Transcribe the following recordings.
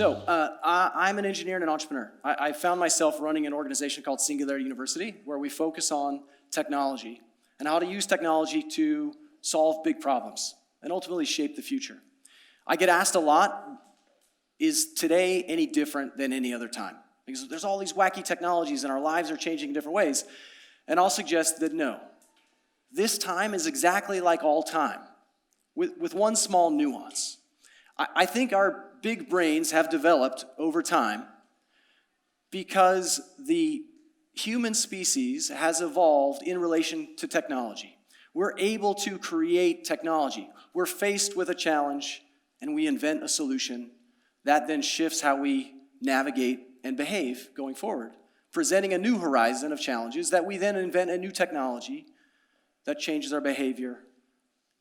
I'm an engineer and an entrepreneur. I found myself running an organization called Singularity University, where we focus on technology and how to use technology to solve big problems and ultimately shape the future. I get asked a lot, is today any different than any other time? Because there's all these wacky technologies and our lives are changing in different ways. And I'll suggest that no. This time is exactly like all time, with one small nuance. I think our big brains have developed over time because the human species has evolved in relation to technology. We're able to create technology. We're faced with a challenge and we invent a solution that then shifts how we navigate and behave going forward, presenting a new horizon of challenges that we then invent a new technology that changes our behavior,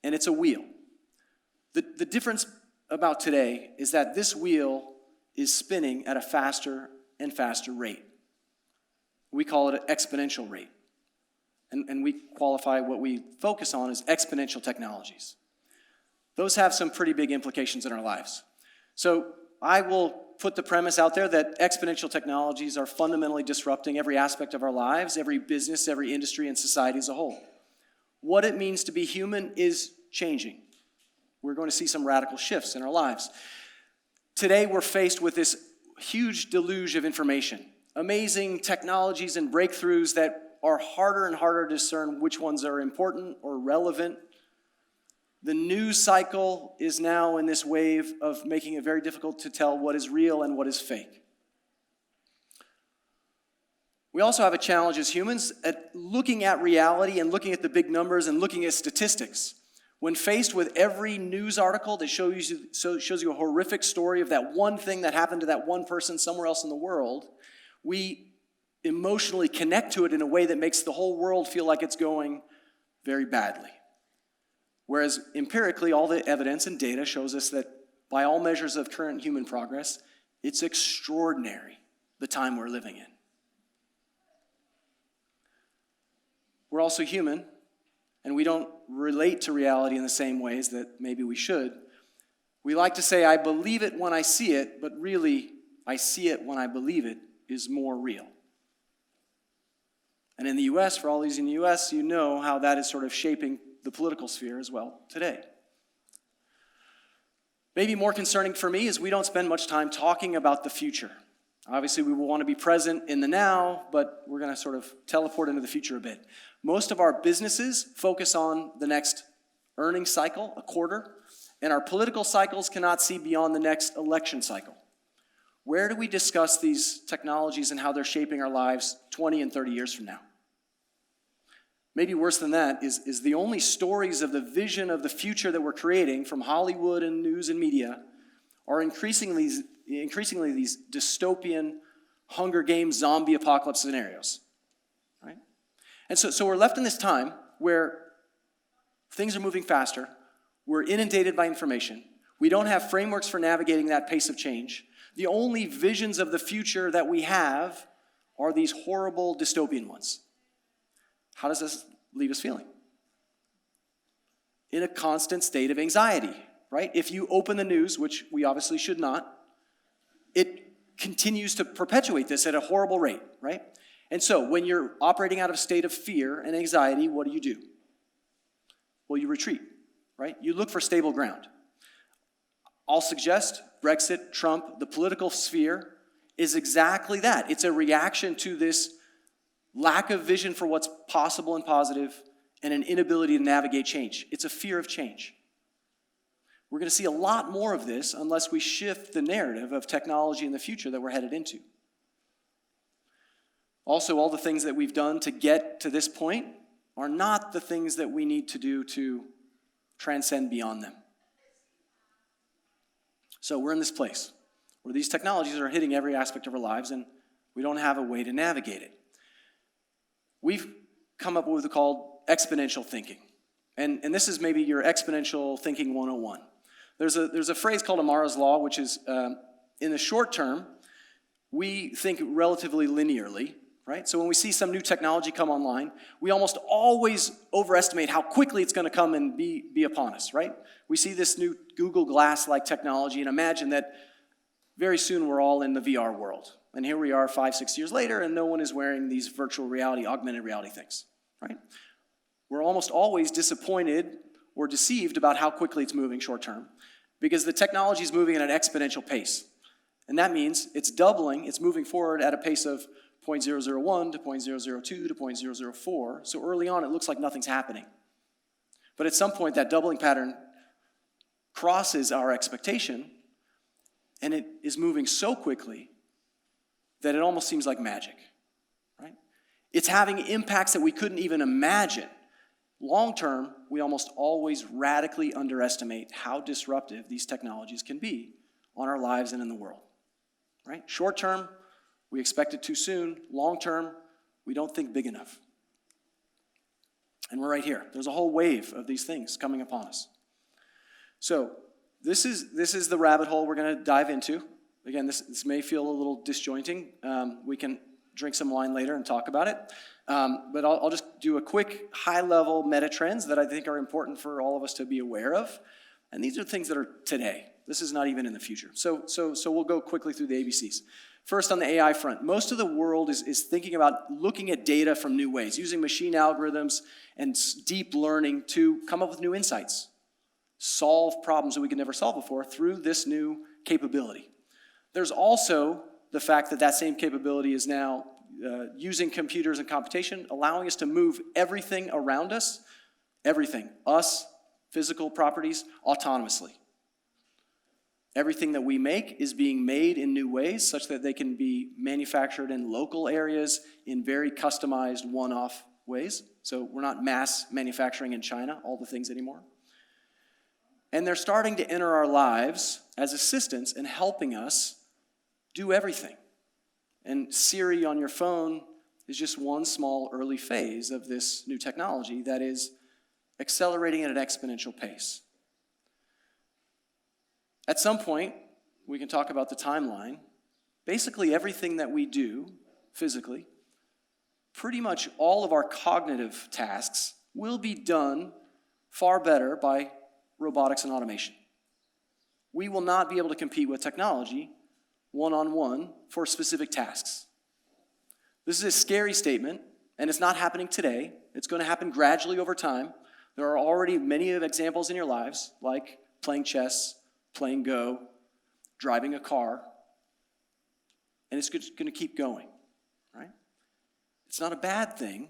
and it's a wheel. The difference about today is that this wheel is spinning at a faster and faster rate. We call it an exponential rate. And we qualify what we focus on as exponential technologies. Those have some pretty big implications in our lives. So I will put the premise out there that exponential technologies are fundamentally disrupting every aspect of our lives, every business, every industry, and society as a whole. What it means to be human is changing. We're going to see some radical shifts in our lives. Today we're faced with this huge deluge of information, amazing technologies and breakthroughs that are harder and harder to discern which ones are important or relevant. The news cycle is now in this wave of making it very difficult to tell what is real and what is fake. We also have a challenge as humans at looking at reality and looking at the big numbers and looking at statistics. When faced with every news article that shows you a horrific story of that one thing that happened to that one person somewhere else in the world, we emotionally connect to it in a way that makes the whole world feel like it's going very badly. Whereas empirically, all the evidence and data shows us that by all measures of current human progress, it's extraordinary, the time we're living in. We're also human, and we don't relate to reality in the same ways that maybe we should. We like to say, I believe it when I see it, but really, I see it when I believe it is more real. And in the U.S., for all these in the U.S., you know how that is sort of shaping the political sphere as well today. Maybe more concerning for me is we don't spend much time talking about the future. Obviously, we will want to be present in the now, but we're going to sort of teleport into the future a bit. Most of our businesses focus on the next earnings cycle, a quarter, and our political cycles cannot see beyond the next election cycle. Where do we discuss these technologies and how they're shaping our lives 20 and 30 years from now? Maybe worse than that is the only stories of the vision of the future that we're creating from Hollywood and news and media are increasingly these dystopian Hunger Games zombie apocalypse scenarios, right? And so we're left in this time where things are moving faster, we're inundated by information, we don't have frameworks for navigating that pace of change. The only visions of the future that we have are these horrible dystopian ones. How does this leave us feeling? In a constant state of anxiety, right? If you open the news, which we obviously should not, it continues to perpetuate this at a horrible rate, right? And so when you're operating out of a state of fear and anxiety, what do? Well, you retreat, right? You look for stable ground. I'll suggest Brexit, Trump, the political sphere is exactly that. It's a reaction to this lack of vision for what's possible and positive and an inability to navigate change. It's a fear of change. We're going to see a lot more of this unless we shift the narrative of technology in the future that we're headed into. Also, all the things that we've done to get to this point are not the things that we need to do to transcend beyond them. So we're in this place where these technologies are hitting every aspect of our lives and we don't have a way to navigate it. We've come up with what's called exponential thinking. And this is maybe your exponential thinking 101. There's a phrase called Amara's Law, which is in the short term, we think relatively linearly, right? So when we see some new technology come online, we almost always overestimate how quickly it's going to come and be upon us, right? We see this new Google Glass-like technology and imagine that very soon we're all in the VR world. And here we are 5, 6 years later, and no one is wearing these virtual reality, augmented reality things, right? We're almost always disappointed or deceived about how quickly it's moving short term, because the technology is moving at an exponential pace. And that means it's doubling, it's moving forward at a pace of 0.001 to 0.002 to 0.004. So early on, it looks like nothing's happening. But at some point, that doubling pattern crosses our expectation, and it is moving so quickly that it almost seems like magic, right? It's having impacts that we couldn't even imagine. Long term, we almost always radically underestimate how disruptive these technologies can be on our lives and in the world, right? Short term, we expect it too soon. Long term, we don't think big enough. And we're right here. There's a whole wave of these things coming upon us. So this is the rabbit hole we're going to dive into. Again, this may feel a little disjointing. We can drink some wine later and talk about it. But I'll just do a quick high-level meta trends that I think are important for all of us to be aware of. And these are things that are today. This is not even in the future. So we'll go quickly through the ABCs. First, on the AI front, most of the world is thinking about looking at data from new ways, using machine algorithms and deep learning to come up with new insights, solve problems that we could never solve before through this new capability. There's also the fact that that same capability is now using computers and computation, allowing us to move everything around us, everything, us, physical properties, autonomously. Everything that we make is being made in new ways such that they can be manufactured in local areas in very customized one-off ways. So we're not mass manufacturing in China, all the things anymore. And they're starting to enter our lives as assistants and helping us do everything. And Siri on your phone is just one small early phase of this new technology that is accelerating at an exponential pace. At some point, we can talk about the timeline. Basically, everything that we do physically, pretty much all of our cognitive tasks will be done far better by robotics and automation. We will not be able to compete with technology one-on-one for specific tasks. This is a scary statement, and it's not happening today. It's going to happen gradually over time. There are already many examples in your lives, like playing chess, playing Go, driving a car, and it's going to keep going, right? It's not a bad thing,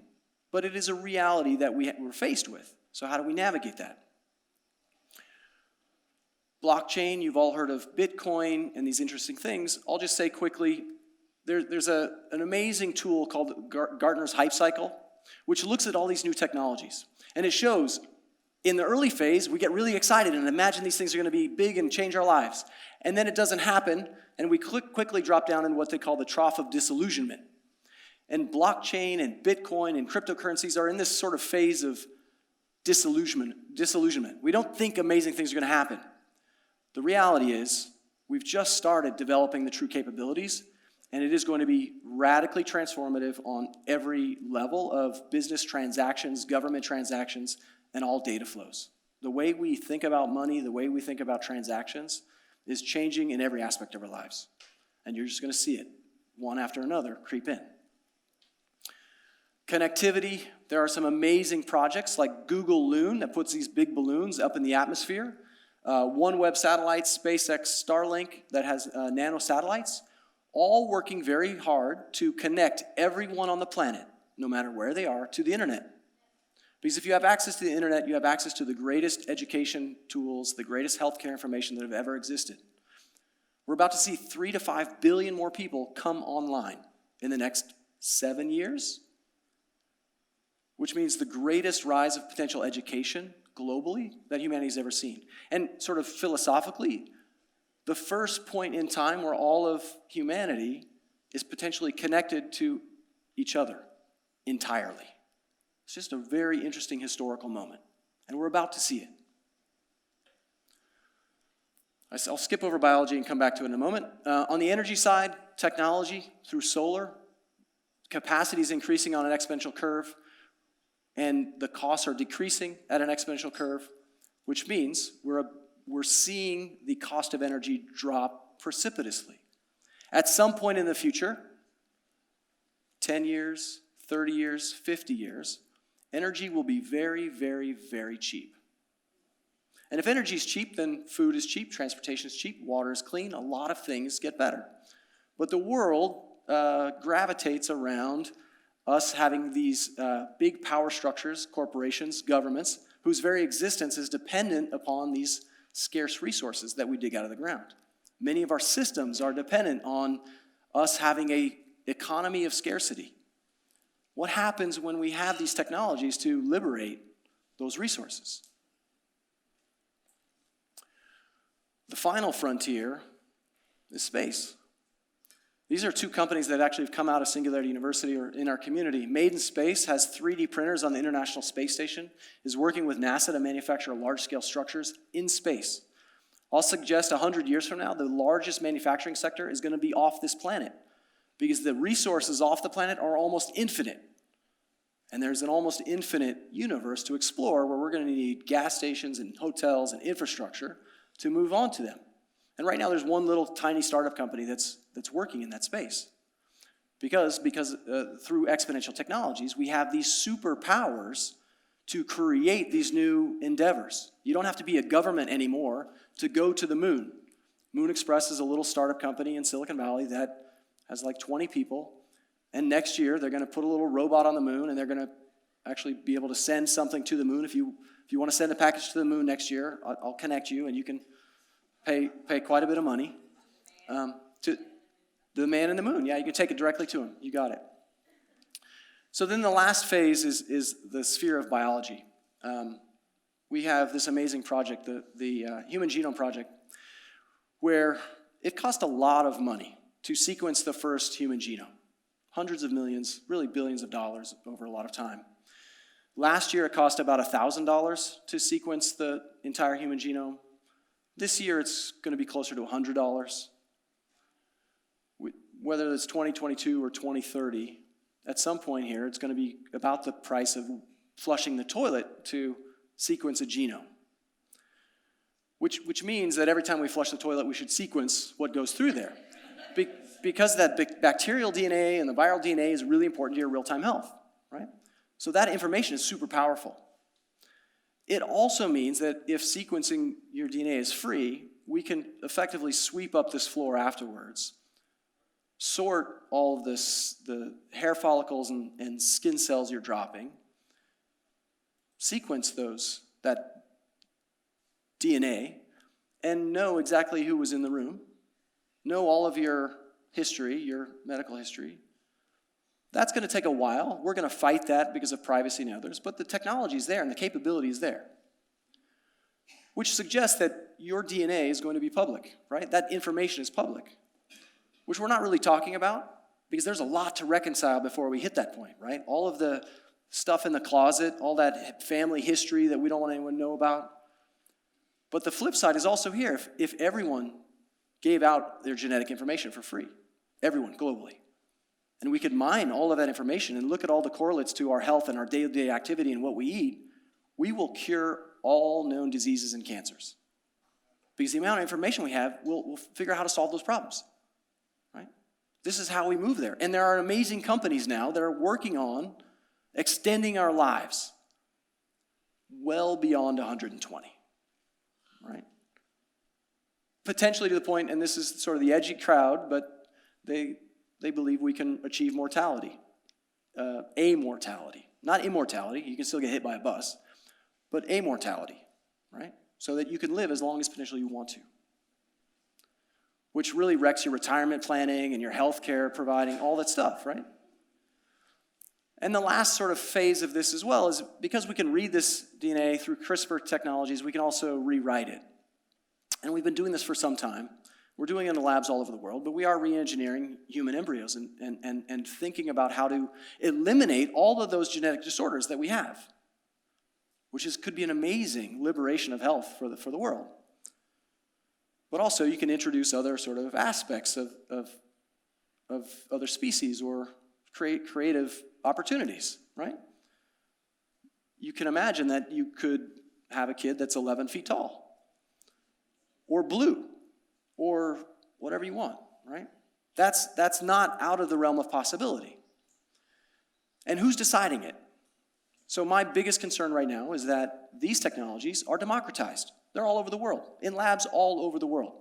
but it is a reality that we're faced with. So how do we navigate that? Blockchain, you've all heard of Bitcoin and these interesting things. I'll just say quickly, there's an amazing tool called Gartner's Hype Cycle, which looks at all these new technologies. And it shows in the early phase, we get really excited and imagine these things are going to be big and change our lives. And then it doesn't happen, and we quickly drop down in what they call the trough of disillusionment. And blockchain and Bitcoin and cryptocurrencies are in this sort of phase of disillusionment. We don't think amazing things are going to happen. The reality is, we've just started developing the true capabilities, and it is going to be radically transformative on every level of business transactions, government transactions, and all data flows. The way we think about money, the way we think about transactions is changing in every aspect of our lives. And you're just going to see it, one after another, creep in. Connectivity, there are some amazing projects like Google Loon that puts these big balloons up in the atmosphere. OneWeb satellites, SpaceX Starlink that has nano satellites, all working very hard to connect everyone on the planet, no matter where they are, to the internet. Because if you have access to the internet, you have access to the greatest education tools, the greatest healthcare information that have ever existed. We're about to see 3 to 5 billion more people come online in the next 7 years, which means the greatest rise of potential education globally that humanity's ever seen. And sort of philosophically, the first point in time where all of humanity is potentially connected to each other entirely. It's just a very interesting historical moment, and we're about to see it. I'll skip over biology and come back to it in a moment. On the energy side, technology through solar, capacity is increasing on an exponential curve, and the costs are decreasing at an exponential curve, which means we're seeing the cost of energy drop precipitously. At some point in the future, 10 years, 30 years, 50 years, energy will be very, very, very cheap. And if energy is cheap, then food is cheap, transportation is cheap, water is clean, a lot of things get better. But the world gravitates around us having these big power structures, corporations, governments, whose very existence is dependent upon these scarce resources that we dig out of the ground. Many of our systems are dependent on us having an economy of scarcity. What happens when we have these technologies to liberate those resources? The final frontier is space. These are two companies that actually have come out of Singularity University or in our community. Made in Space has 3D printers on the International Space Station, is working with NASA to manufacture large-scale structures in space. I'll suggest 100 years from now, the largest manufacturing sector is going to be off this planet because the resources off the planet are almost infinite. And there's an almost infinite universe to explore where we're going to need gas stations and hotels and infrastructure to move on to them. And right now there's one little tiny startup company that's working in that space. Because through exponential technologies, we have these superpowers to create these new endeavors. You don't have to be a government anymore to go to the moon. Moon Express is a little startup company in Silicon Valley that has like 20 people. And next year, they're going to put a little robot on the moon, and they're going to actually be able to send something to the moon. If you want to send a package to the moon next year, I'll connect you, and you can pay quite a bit of money to the man in the moon. Yeah, you can take it directly to him. You got it. So then the last phase is the sphere of biology. We have this amazing project, the Human Genome Project, where it cost a lot of money to sequence the first human genome. Hundreds of millions, really billions of dollars over a lot of time. Last year, it cost about $1,000 to sequence the entire human genome. This year, it's going to be closer to $100. Whether it's 2022 or 2030, at some point here, it's going to be about the price of flushing the toilet to sequence a genome. Which means that every time we flush the toilet, we should sequence what goes through there. Because that bacterial DNA and the viral DNA is really important to your real-time health, right? So that information is super powerful. It also means that if sequencing your DNA is free, we can effectively sweep up this floor afterwards, sort all of the hair follicles and skin cells you're dropping, sequence that DNA, and know exactly who was in the room, know all of your history, your medical history. That's going to take a while. We're going to fight that because of privacy and others, but the technology is there and the capability is there, which suggests that your DNA is going to be public, right? That information is public, which we're not really talking about because there's a lot to reconcile before we hit that point, right? All of the stuff in the closet, all that family history that we don't want anyone to know about. But the flip side is also here. If everyone gave out their genetic information for free, everyone globally, and we could mine all of that information and look at all the correlates to our health and our day-to-day activity and what we eat, we will cure all known diseases and cancers. Because the amount of information we have, we'll figure out how to solve those problems, right? This is how we move there. And there are amazing companies now that are working on extending our lives well beyond 120, right? Potentially to the point, and this is sort of the edgy crowd, but they believe we can achieve mortality, amortality, not immortality. You can still get hit by a bus, but amortality, right? So that you can live as long as potentially you want to, which really wrecks your retirement planning and your health care providing, all that stuff, right? And the last sort of phase of this as well is because we can read this DNA through CRISPR technologies, we can also rewrite it. And we've been doing this for some time. We're doing it in the labs all over the world, but we are re-engineering human embryos and thinking about how to eliminate all of those genetic disorders that we have, which could be an amazing liberation of health for the world. But also you can introduce other sort of aspects of other species or create creative opportunities, right? You can imagine that you could have a kid that's 11 feet tall, or blue, or whatever you want, right? That's not out of the realm of possibility. And who's deciding it? So my biggest concern right now is that these technologies are democratized. They're all over the world, in labs all over the world.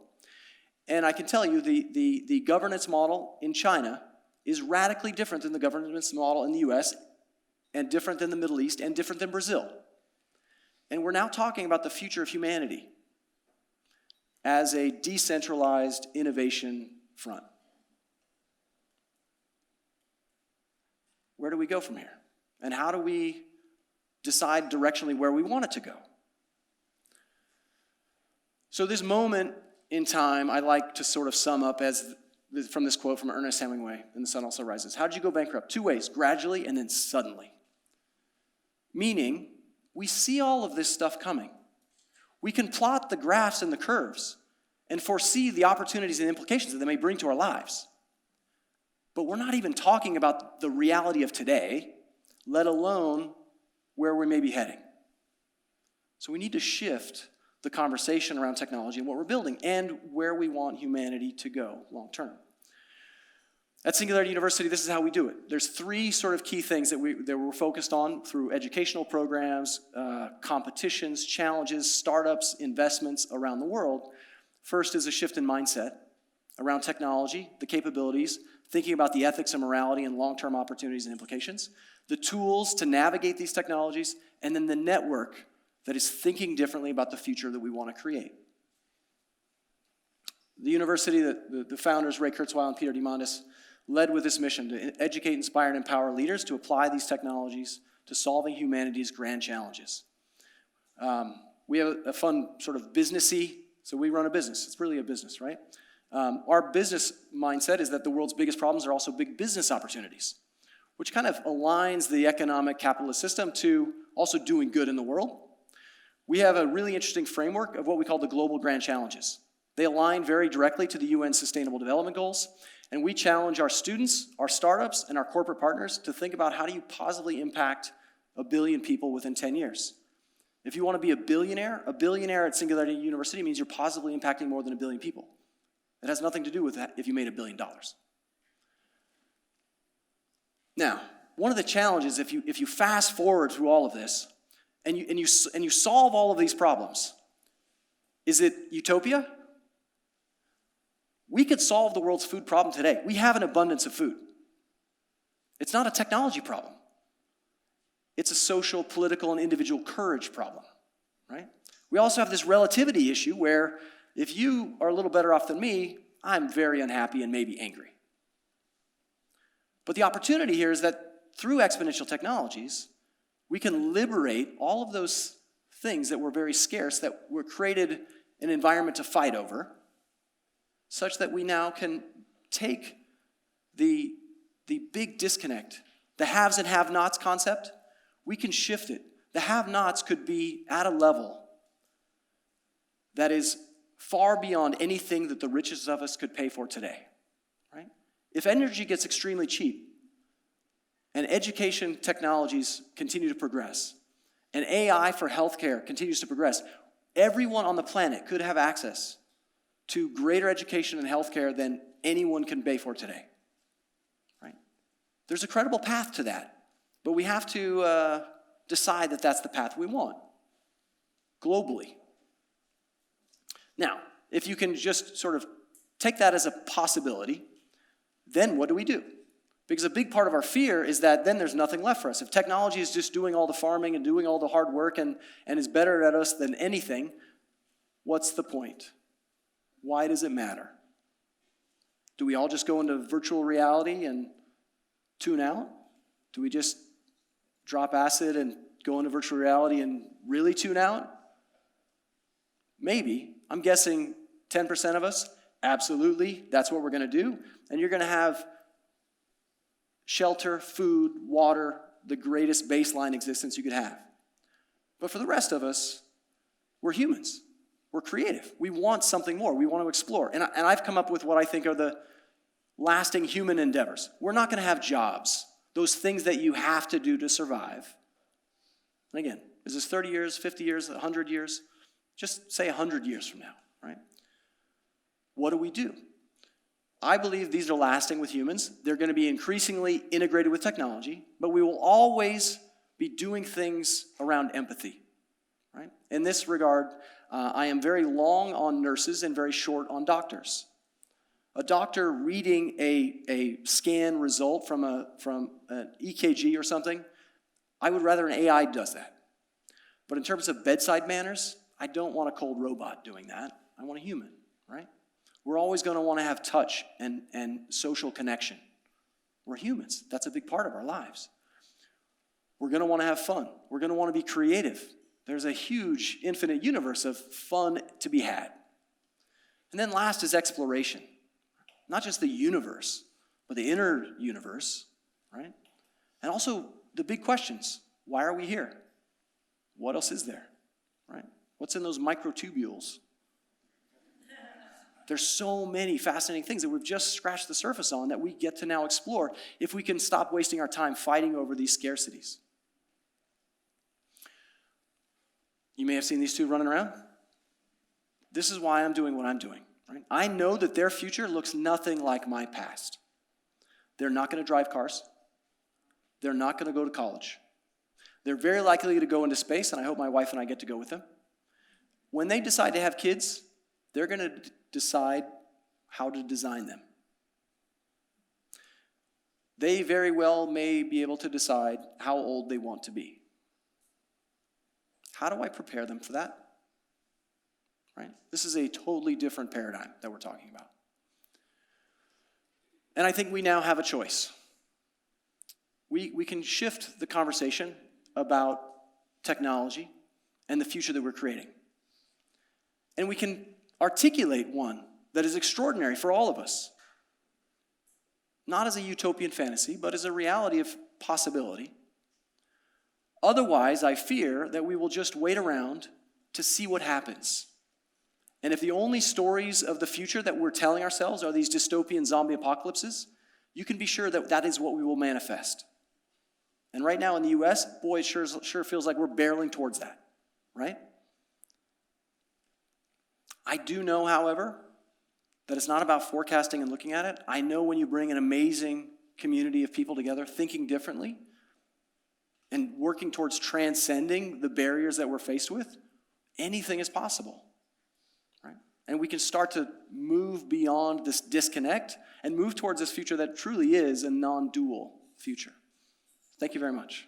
And I can tell you the governance model in China is radically different than the governance model in the US, and different than the Middle East, and different than Brazil. And we're now talking about the future of humanity as a decentralized innovation front. Where do we go from here? And how do we decide directionally where we want it to go? So this moment in time, I like to sort of sum up as from this quote from Ernest Hemingway in The Sun Also Rises. How did you go bankrupt? 2 ways, gradually and then suddenly. Meaning, we see all of this stuff coming. We can plot the graphs and the curves and foresee the opportunities and implications that they may bring to our lives. But we're not even talking about the reality of today, let alone where we may be heading. So we need to shift the conversation around technology and what we're building and where we want humanity to go long term. At Singularity University, this is how we do it. There's 3 sort of key things that we're focused on through educational programs, competitions, challenges, startups, investments around the world. First is a shift in mindset around technology, the capabilities, thinking about the ethics and morality and long-term opportunities and implications, the tools to navigate these technologies, and then the network that is thinking differently about the future that we want to create. The university, the founders, Ray Kurzweil and Peter Diamandis, led with this mission to educate, inspire, and empower leaders to apply these technologies to solving humanity's grand challenges. We have a fun sort of businessy, so we run a business. It's really a business, right? Our business mindset is that the world's biggest problems are also big business opportunities, which kind of aligns the economic capitalist system to also doing good in the world. We have a really interesting framework of what we call the global grand challenges. They align very directly to the UN Sustainable Development Goals, and we challenge our students, our startups, and our corporate partners to think about how do you positively impact 1 billion people within 10 years. If you want to be a billionaire at Singularity University means you're positively impacting more than 1 billion people. It has nothing to do with that if you made $1 billion. Now, one of the challenges, if you fast forward through all of this, and you solve all of these problems, is it utopia? We could solve the world's food problem today. We have an abundance of food. It's not a technology problem. It's a social, political, and individual courage problem, right? We also have this relativity issue where if you are a little better off than me, I'm very unhappy and maybe angry. But the opportunity here is that through exponential technologies, we can liberate all of those things that were very scarce, that were created an environment to fight over, such that we now can take the big disconnect, the haves and have-nots concept, we can shift it. The have-nots could be at a level that is far beyond anything that the richest of us could pay for today, right? If energy gets extremely cheap, and education technologies continue to progress, and AI for healthcare continues to progress, everyone on the planet could have access to greater education and healthcare than anyone can pay for today, right? There's a credible path to that, but we have to decide that that's the path we want, globally. Now, if you can just sort of take that as a possibility, then what do we do? Because a big part of our fear is that then there's nothing left for us. If technology is just doing all the farming and doing all the hard work and is better at us than anything, what's the point? Why does it matter? Do we all just go into virtual reality and tune out? Do we just drop acid and go into virtual reality and really tune out? Maybe. I'm guessing 10% of us, absolutely, that's what we're going to do. And you're going to have shelter, food, water, the greatest baseline existence you could have. But for the rest of us, we're humans. We're creative. We want something more. We want to explore. And I've come up with what I think are the lasting human endeavors. We're not going to have jobs, those things that you have to do to survive. And again, is this 30 years, 50 years, 100 years? Just say 100 years from now, right? What do? I believe these are lasting with humans. They're going to be increasingly integrated with technology, but we will always be doing things around empathy, right? In this regard, I am very long on nurses and very short on doctors. A doctor reading a scan result from an EKG or something, I would rather an AI does that. But in terms of bedside manners, I don't want a cold robot doing that. I want a human, right? We're always going to want to have touch and social connection. We're humans. That's a big part of our lives. We're going to want to have fun. We're going to want to be creative. There's a huge, infinite universe of fun to be had. And then last is exploration. Not just the universe, but the inner universe, right? And also the big questions. Why are we here? What else is there, right? What's in those microtubules? There's so many fascinating things that we've just scratched the surface on that we get to now explore if we can stop wasting our time fighting over these scarcities. You may have seen these two running around. This is why I'm doing what I'm doing. Right? I know that their future looks nothing like my past. They're not going to drive cars. They're not going to go to college. They're very likely to go into space, and I hope my wife and I get to go with them. When they decide to have kids, they're going to decide how to design them. They very well may be able to decide how old they want to be. How do I prepare them for that? Right? This is a totally different paradigm that we're talking about. And I think we now have a choice. We can shift the conversation about technology and the future that we're creating. And we can articulate one that is extraordinary for all of us. Not as a utopian fantasy, but as a reality of possibility. Otherwise, I fear that we will just wait around to see what happens. And if the only stories of the future that we're telling ourselves are these dystopian zombie apocalypses, you can be sure that that is what we will manifest. And right now in the U.S., boy, it sure feels like we're barreling towards that, right? I do know, however, that it's not about forecasting and looking at it. I know when you bring an amazing community of people together, thinking differently, and working towards transcending the barriers that we're faced with, anything is possible. Right? And we can start to move beyond this disconnect and move towards this future that truly is a non-dual future. Thank you very much.